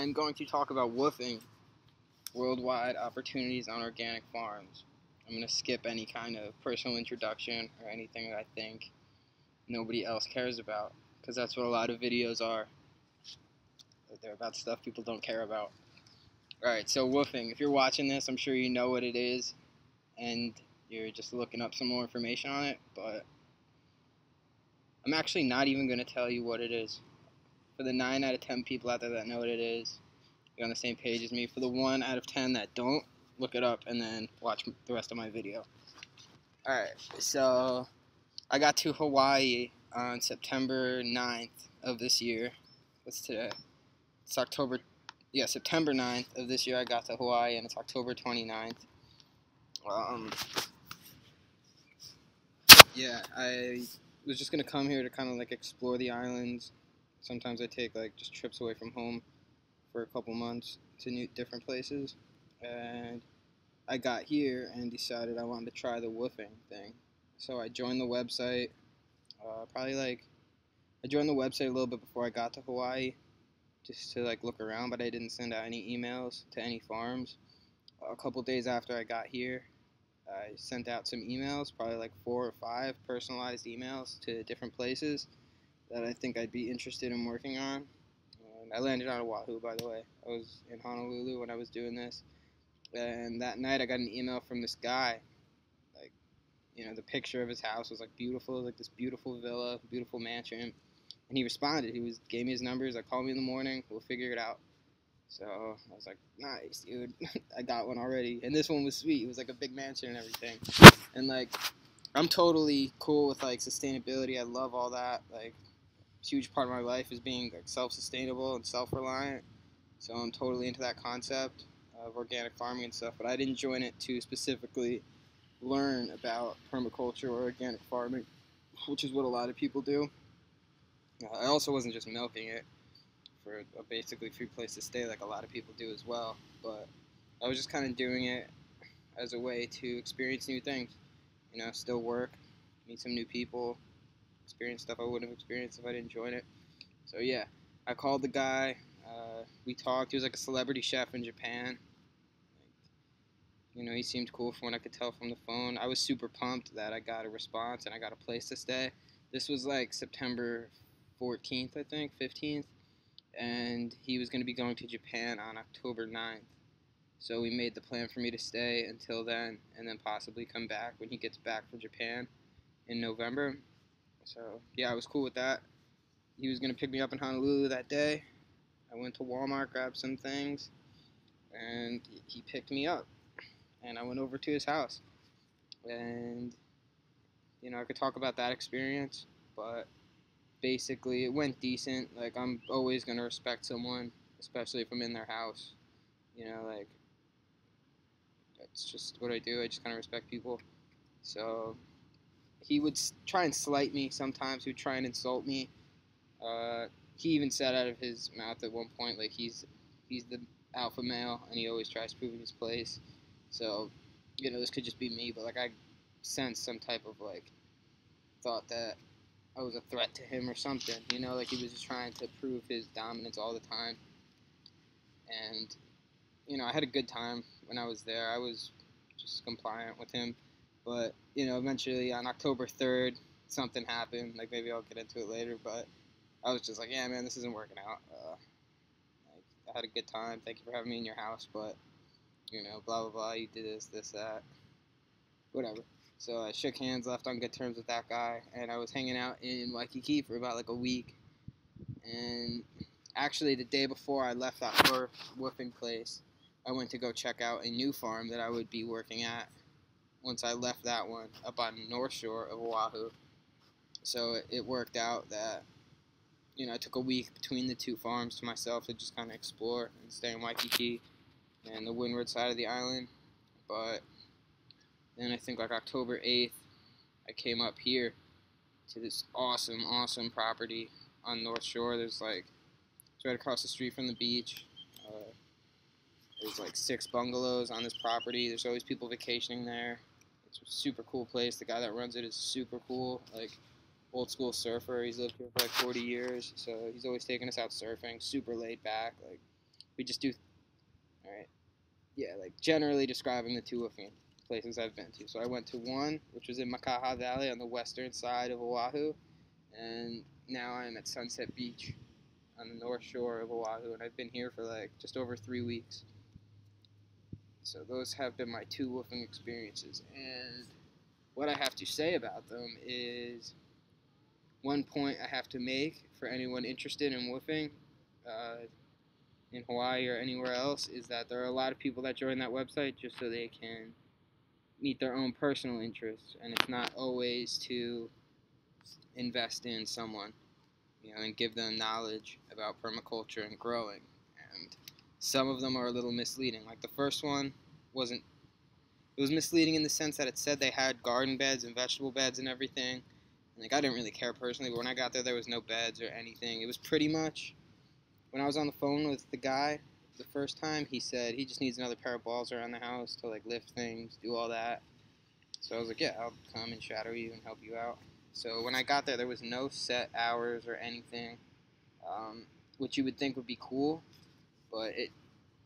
I'm going to talk about WWOOF'ing, worldwide opportunities on organic farms. I'm going to skip any kind of personal introduction or anything that I think nobody else cares about, because that's what a lot of videos are. They're about stuff people don't care about. Alright, so WWOOF'ing, if you're watching this, I'm sure you know what it is, and you're just looking up some more information on it, but I'm actually not even going to tell you what it is. For the 9 out of 10 people out there that know what it is, you're on the same page as me. For the 1 out of 10 that don't, look it up and then watch the rest of my video. Alright, so I got to Hawaii on September 9th of this year. What's today? It's September 9th of this year I got to Hawaii, and it's October 29th. Yeah, I was just going to come here to kind of like explore the islands. Sometimes I take like just trips away from home for a couple months to different places, and I got here and decided I wanted to try the WWOOF'ing thing. So I joined the website. I joined the website a little bit before I got to Hawaii, just to like look around, but I didn't send out any emails to any farms. A couple days after I got here, I sent out some emails, probably like 4 or 5 personalized emails to different places that I think I'd be interested in working on. I landed on Oahu, by the way. I was in Honolulu when I was doing this, and that night I got an email from this guy. Like, you know, the picture of his house was like beautiful, like this beautiful villa, beautiful mansion, and he responded. He gave me his numbers. Like, call me in the morning, we'll figure it out. So I was like, nice, dude. I got one already, and this one was sweet. It was like a big mansion and everything, and like, I'm totally cool with like sustainability. I love all that. Like, a huge part of my life is being like self-sustainable and self-reliant, so I'm totally into that concept of organic farming and stuff. But I didn't join it to specifically learn about permaculture or organic farming, which is what a lot of people do. I also wasn't just milking it for a basically free place to stay like a lot of people do as well, but I was just kind of doing it as a way to experience new things, you know, still work, meet some new people, experience stuff I wouldn't have experienced if I didn't join it. So yeah, I called the guy, we talked. He was like a celebrity chef in Japan. You know, he seemed cool from what I could tell from the phone. I was super pumped that I got a response and I got a place to stay. This was like September 14th, I think, 15th, and he was going to be going to Japan on October 9th. So we made the plan for me to stay until then, and then possibly come back when he gets back from Japan in November. So yeah, I was cool with that. He was going to pick me up in Honolulu that day. I went to Walmart, grabbed some things, and he picked me up. And I went over to his house. And, you know, I could talk about that experience, but basically it went decent. Like, I'm always going to respect someone, especially if I'm in their house. You know, like, that's just what I do. I just kind of respect people. So he would try and slight me sometimes. He would try and insult me. He even said out of his mouth at one point, like, he's the alpha male, and he always tries proving his place. So, you know, this could just be me, but like, I sensed some type of like thought that I was a threat to him or something. You know, like, he was just trying to prove his dominance all the time. And, you know, I had a good time when I was there. I was just compliant with him. But, you know, eventually on October 3rd, something happened. Like, maybe I'll get into it later, but I was just like, yeah, man, this isn't working out. I had a good time. Thank you for having me in your house, but, you know, blah, blah, blah, you did this, that, whatever. So I shook hands, left on good terms with that guy, and I was hanging out in Waikiki for about like a week. And actually, the day before I left that first WWOOF'ing place, I went to go check out a new farm that I would be working at once I left that one up on the North Shore of Oahu. So it worked out that, you know, I took a week between the two farms to myself to just kind of explore and stay in Waikiki and the windward side of the island. But then I think like October 8th, I came up here to this awesome property on North Shore. It's right across the street from the beach. There's like 6 bungalows on this property. There's always people vacationing there. It's a super cool place. The guy that runs it is super cool, like old school surfer. He's lived here for like 40 years, so he's always taking us out surfing. Super laid back. Like, We just do, alright, yeah, like generally describing the 2 woofing places I've been to. So I went to one, which was in Makaha Valley on the western side of Oahu, and now I'm at Sunset Beach on the north shore of Oahu, and I've been here for like just over 3 weeks. So those have been my 2 woofing experiences, and what I have to say about them is one point I have to make for anyone interested in woofing in Hawaii or anywhere else is that there are a lot of people that join that website just so they can meet their own personal interests, and it's not always to invest in someone, and give them knowledge about permaculture and growing. And some of them are a little misleading. Like the first one wasn't. It was misleading in the sense that it said they had garden beds and vegetable beds and everything. And like I didn't really care personally, but when I got there was no beds or anything. It was pretty much, when I was on the phone with the guy the first time, he said he just needs another pair of balls around the house to like lift things, do all that. So I was like, yeah, I'll come and shadow you and help you out. So when I got there was no set hours or anything, which you would think would be cool, but it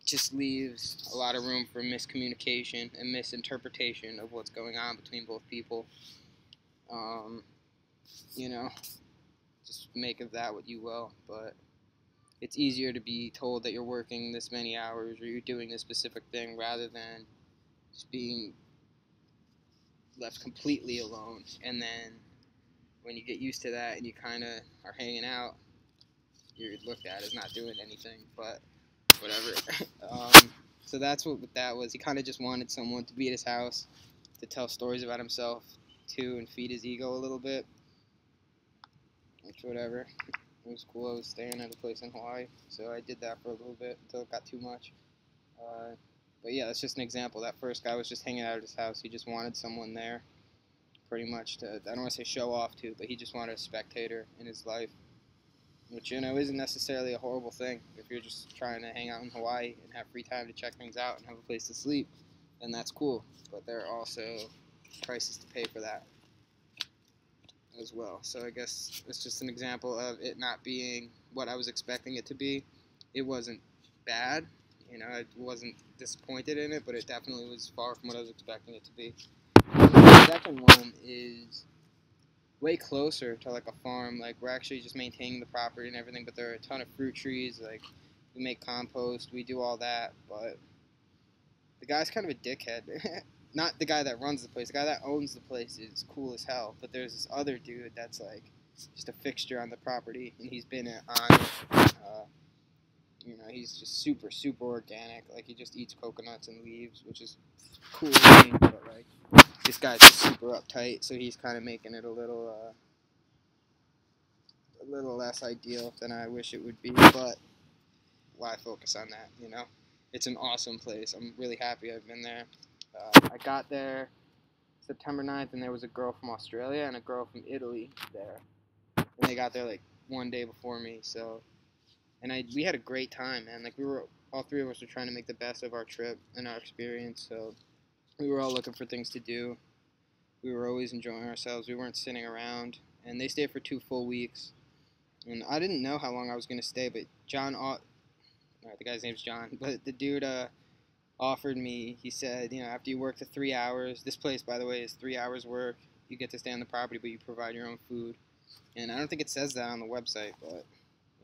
just leaves a lot of room for miscommunication and misinterpretation of what's going on between both people. Just make of that what you will, but it's easier to be told that you're working this many hours or you're doing this specific thing rather than just being left completely alone. And then when you get used to that and you kind of are hanging out, you're looked at as not doing anything, but whatever. So that's what that was. He kind of just wanted someone to be at his house to tell stories about himself too and feed his ego a little bit, which whatever. It was cool. I was staying at a place in Hawaii, so I did that for a little bit until it got too much. But yeah, that's just an example. That first guy was just hanging out at his house. He just wanted someone there, pretty much to, I don't want to say show off to, but he just wanted a spectator in his life, which, isn't necessarily a horrible thing if you're just trying to hang out in Hawaii and have free time to check things out and have a place to sleep, then that's cool. But there are also prices to pay for that as well. So I guess it's just an example of it not being what I was expecting it to be. It wasn't bad, I wasn't disappointed in it, but it definitely was far from what I was expecting it to be. The second one is way closer to like a farm. Like we're actually just maintaining the property and everything, but there are a ton of fruit trees. Like we make compost, we do all that, but the guy's kind of a dickhead. Not the guy that runs the place. The guy that owns the place is cool as hell, but there's this other dude that's like just a fixture on the property, and he's been on it. He's just super, super organic. Like he just eats coconuts and leaves, which is cool to me, but like this guy's just super uptight, so he's kind of making it a little less ideal than I wish it would be, but why focus on that, It's an awesome place. I'm really happy I've been there. I got there September 9th, and there was a girl from Australia and a girl from Italy there, and they got there like one day before me, so, and we had a great time, man. Like all three of us were trying to make the best of our trip and our experience, so we were all looking for things to do. We were always enjoying ourselves. We weren't sitting around, and they stayed for 2 full weeks. And I didn't know how long I was going to stay, but the guy's name's John, but the dude offered me, he said, after you work the 3 hours, this place, by the way, is 3 hours work. You get to stay on the property, but you provide your own food. And I don't think it says that on the website, but,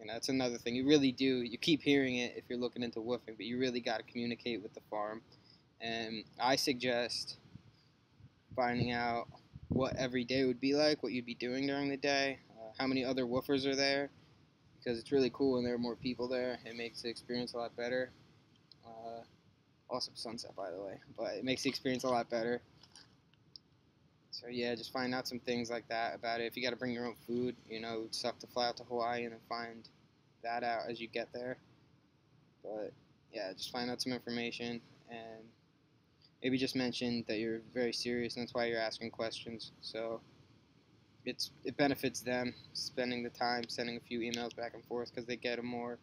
that's another thing. You really do. You keep hearing it if you're looking into woofing, but you really got to communicate with the farm. And I suggest finding out what every day would be like, what you'd be doing during the day, how many other woofers are there, because it's really cool when there are more people there. It makes the experience a lot better. Awesome sunset, by the way, but it makes the experience a lot better. So yeah, just find out some things like that about it. If you got to bring your own food, it's tough to fly out to Hawaii and then find that out as you get there. But yeah, just find out some information and maybe just mention that you're very serious and that's why you're asking questions. So it benefits them spending the time sending a few emails back and forth because they get a more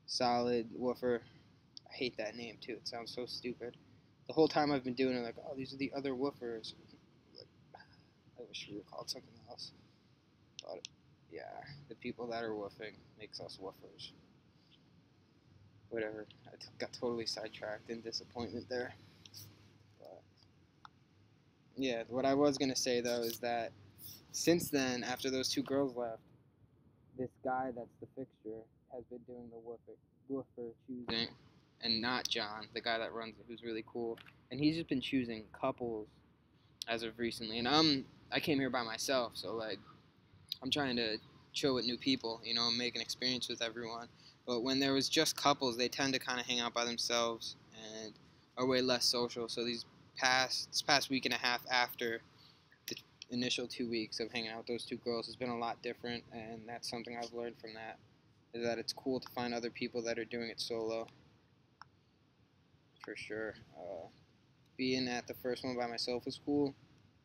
solid woofer. I hate that name too. It sounds so stupid. The whole time I've been doing it, like, oh, these are the other woofers. Like, I wish we were called something else. But yeah, the people that are woofing makes us woofers. whatever. Got totally sidetracked in disappointment there. But yeah, what I was gonna say though is that since then, after those two girls left, this guy that's the fixture has been doing the woofer choosing, and not John, the guy that runs it, who's really cool. And he's just been choosing couples as of recently. And I came here by myself, so like I'm trying to chill with new people, and make an experience with everyone. But when there was just couples, they tend to kind of hang out by themselves and are way less social. So this past week and a half after the initial 2 weeks of hanging out with those two girls has been a lot different, and that's something I've learned from that, is that it's cool to find other people that are doing it solo, for sure. Being at the first one by myself was cool,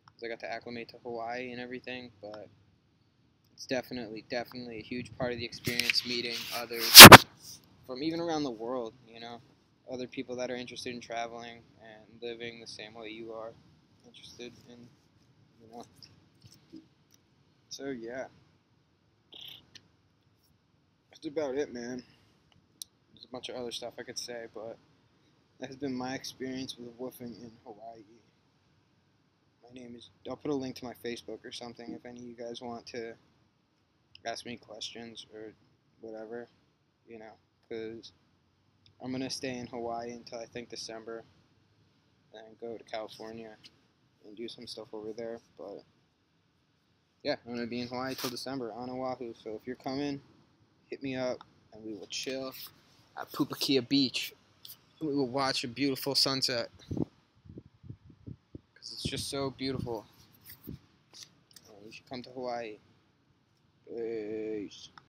because I got to acclimate to Hawaii and everything, but it's definitely a huge part of the experience, meeting others from even around the world, other people that are interested in traveling and living the same way you are interested in, you know. So yeah, that's about it, man. There's a bunch of other stuff I could say, but that has been my experience with woofing in Hawaii. My name is, I'll put a link to my Facebook or something if any of you guys want to ask me questions or whatever, because I'm going to stay in Hawaii until I think December, and go to California and do some stuff over there. But yeah, I'm going to be in Hawaii till December on Oahu. So if you're coming, hit me up and we will chill at Pupakia Beach. We will watch a beautiful sunset, because it's just so beautiful. You should come to Hawaii. Peace.